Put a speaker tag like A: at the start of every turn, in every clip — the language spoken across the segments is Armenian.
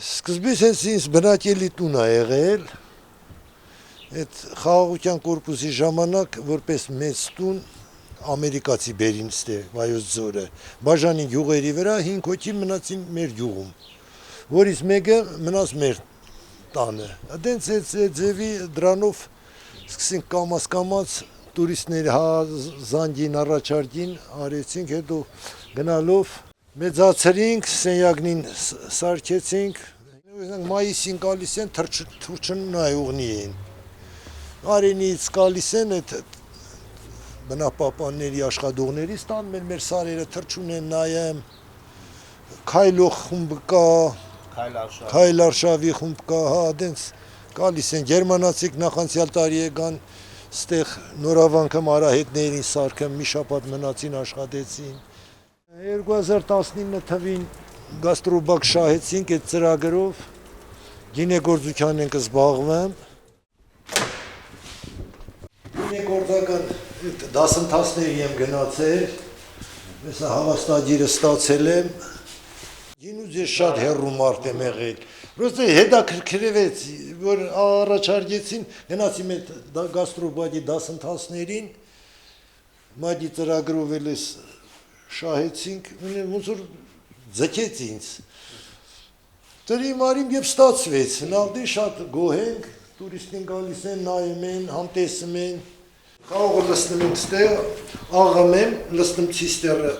A: Սկզբից հենց ինձ բնակելի տուն է եղել, այդ խաղաղության կորպուսի ժամանակ որպես մեծ տուն ամերիկացի բերին ստեղ Վայոց ձորը, բաժանի գյուղերի վրա 5 հոգի մնացին մեր գյուղում, որից մեկը մնաց մեր տանը, դենց այդ ձևի դրանով սկսենք կամաց տուրիստներ զանգին, առաջարկին արեցինք, հետո գնալով մեծացրինք, սենյակնին սարքեցինք, մայիսին գալիս են թռչնայողնի են, արենից գալիս են այդ բնապահպանների աշխատողներից տան մեր սարերը թռչուն են նայեմ, քայլող խումբ կա, քայլարշավի խումբ կա, դենց գալիս են գերմանացիք նախանցյալ տարի եկան, ստեղ նորավանքը արահետներին սարքեմ, մի շաբաթ մնացին աշխատեցին, 2019 թվին գաստրոբակ շահեցինք այդ ծրագրով, գինեգործության ենք զբաղվեմ, գինեգործական դասընթացների եմ գնացել, ես հավաստագիրը ստացել եմ, գինուց ես շատ հեռու մարդ եմ եղել, Պրոստը հետաքրքրվեց, որ առաջարկեցին, գնացի մեր գաստրոբակի դասընթացներին, մատի ծրագրով էլ ես շահեցինք, ոնց որ ձգեց ինձ, տրի մարիմ և ստացվեց, նավդի շատ գոհ ենք, տուրիստին գալիս են, նայում են, համտեսում են, խաղողը լսնում ենք ստեղ, աղում եմ, լսնում ցիստերը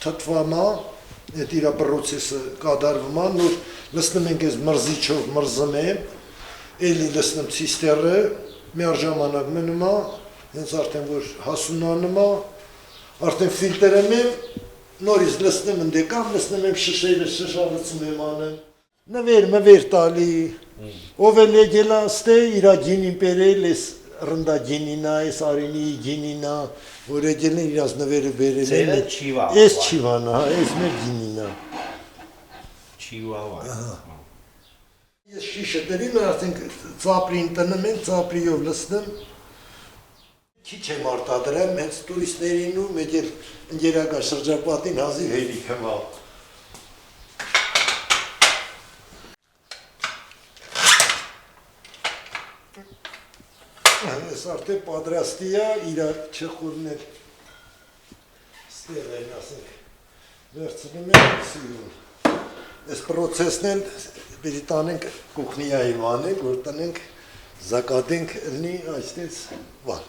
A: թթվամա, այդ իրա պրոցեսը կադարվմա, նոր լսնում ենք ես մրզիչով մրզում եմ, էլի լսնում ցիստերը, միար ժամանակ մնումա, հենց արդեն որ հասունանումա, արդեն ֆիլտրեմ եմ, նորից լսնում ընդեկամ, լսնում եմ շշերը, շշալցում եմ անեմ, նվեր տալի, ով էլ եկել աստե, իրա գինին պերել, ես ռնդա գինինա, ես արենի գինինա, որ եկել են իրաց նվերը բերել են,
B: Ձերը չիվա,
A: ես չիվանա, ես մեր գինինա,
B: չիվավա,
A: ես շիշը դրին, արդեն ծապրին տնում են, ծապրիով լսնում, Քիչ եմ արտադրեմ, հենց տուրիստներին ու մեկ էլ ընկերական շրջապատին հազիվ հերիք եմ ալ։ Ես արդեն պատրաստի է, իրա չխորն էլ ստեղ են, ասենք, վերցնում եմ սիրուն։ Ես պրոցեսն էլ պիտի տանենք կուխնիայի վանենք, որ տնենք, զակատենք լնի այստեց վան։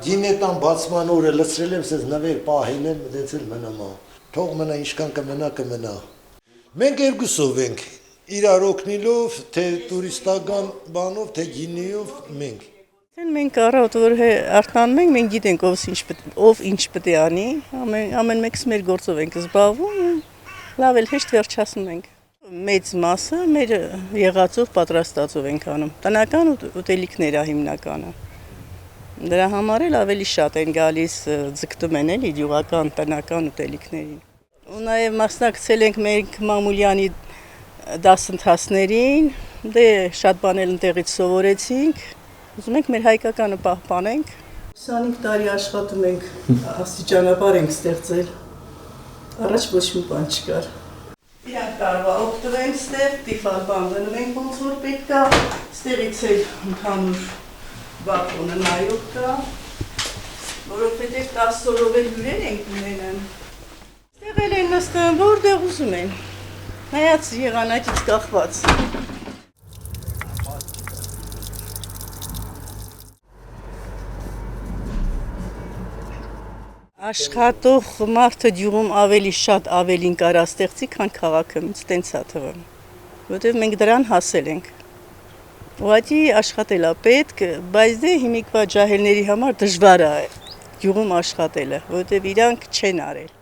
A: Գինետան բացման օրը լցրել եմ, սեզ նվեր պահել եմ, դենց էլ մնամա, թող մնա, ինչքան կմնա։ Մենք երկուսով ենք, իրար օգնիլով, թե տուրիստական բանով, թե գինիով մենք։
C: Մենք առավոտ որ արտանում ենք, մենք գիտենք ով ինչ պետք է անի, ամեն մեկս մեր գործով ենք զբաղվում, լավ էլ հեշտ վերջացնում ենք։ Մեծ մասը մեր եղածով պատրաստածով ենք անում, տնական ուտելիքներ է հիմնականը։ Դրա համար էլ ավելի շատ են գալիս ձգտում են էլի գյուղական տնական ուտելիքներին։ Ու նաև մասնակցել ենք մեր մամուլյանի դասընթացներին, դե շատ բաներ ընտեղից սովորեցինք, ուզում ենք մեր հայկականը պահպանենք։ 25 տարի աշխատում ենք, աստիճանաբար ենք ստեղծել, առաջ ոչ մի բան չկար։ Իրանք տարվա օգտվենք ստեղ, տիֆալ բան դնում ենք ոնց որ պետք է, ստեղից էլ ընդհանուր բախոնը նայող կա, որովհետև 10 օրով էլ հյուրեր ենք ունենան։ Ստեղ էլ են նստում, որտեղ ուզում են, նայած եղանակից կախված։ Աշխատող մարդը գյուղում ավելի շատ ավելին կարա ստեղծի, քան քաղաքում, տենց է թվում, որովհետև մենք դրան հասել ենք։ Ուղղակի աշխատել է պետք, բայց դե հիմիկվա ջահելների համար դժվար է գյուղում աշխատելը, որովհետև իրանք չեն արել։